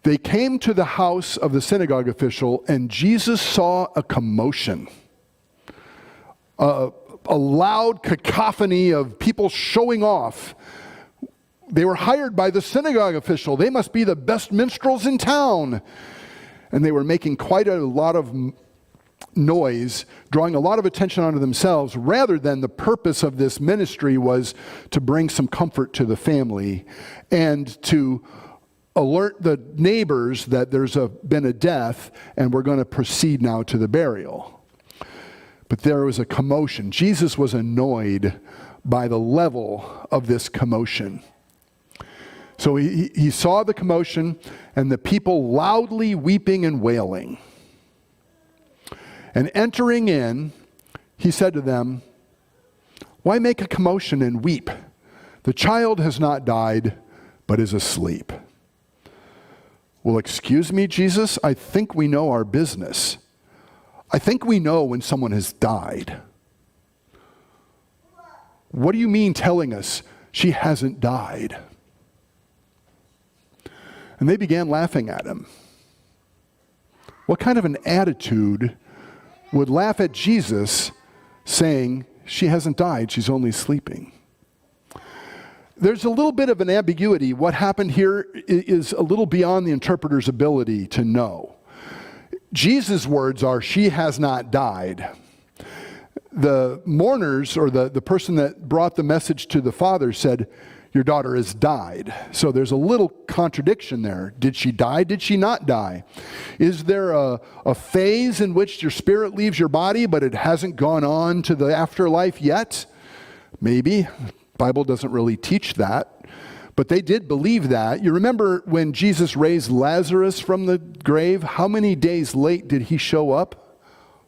They came to the house of the synagogue official, and Jesus saw a commotion, a loud cacophony of people showing off. They were hired by the synagogue official. They must be the best minstrels in town. And they were making quite a lot of noise, drawing a lot of attention onto themselves, rather than the purpose of this ministry was to bring some comfort to the family and to alert the neighbors that there's been a death and we're going to proceed now to the burial. But there was a commotion. Jesus was annoyed by the level of this commotion. So he saw the commotion and the people loudly weeping and wailing. And entering in, he said to them, "Why make a commotion and weep? The child has not died, but is asleep." Well, excuse me, Jesus, I think we know our business. I think we know when someone has died. What do you mean telling us she hasn't died? And they began laughing at him. What kind of an attitude would laugh at Jesus saying, she hasn't died, she's only sleeping? There's a little bit of an ambiguity. What happened here is a little beyond the interpreter's ability to know. Jesus' words are, she has not died. The mourners, or the person that brought the message to the father, said, your daughter has died. So there's a little contradiction there. Did she die? Did she not die? Is there a phase in which your spirit leaves your body, but it hasn't gone on to the afterlife yet? Maybe. The Bible doesn't really teach that. But they did believe that. You remember when Jesus raised Lazarus from the grave, how many days late did he show up?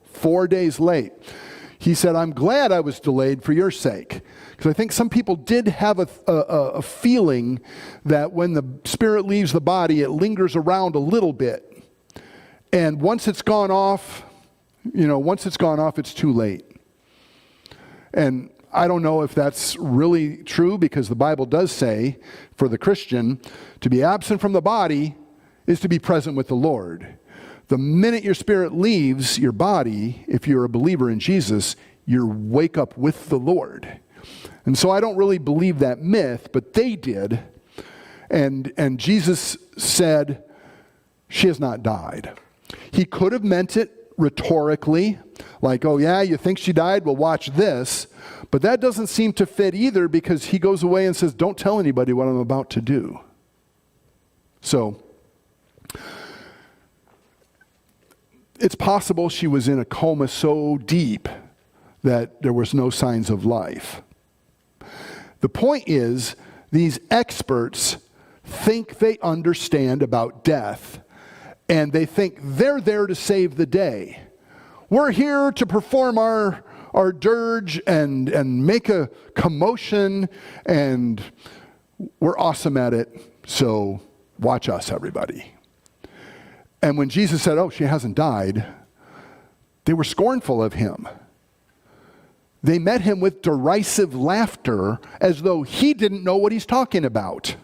4 days late. He said, I'm glad I was delayed for your sake. Because I think some people did have a feeling that when the spirit leaves the body, it lingers around a little bit. And once it's gone off, it's too late. And I don't know if that's really true, because the Bible does say for the Christian, to be absent from the body is to be present with the Lord. The minute your spirit leaves your body, if you're a believer in Jesus, you wake up with the Lord. And so I don't really believe that myth, but they did. And Jesus said, she has not died. He could have meant it rhetorically, like, oh yeah, you think she died? Well, watch this. But that doesn't seem to fit either, because he goes away and says, don't tell anybody what I'm about to do. So it's possible she was in a coma so deep that there was no signs of life. The point is, these experts think they understand about death, and they think they're there to save the day. We're here to perform our dirge and make a commotion, and we're awesome at it, so watch us, everybody. And when Jesus said, oh, she hasn't died, they were scornful of him. They met him with derisive laughter, as though he didn't know what he's talking about.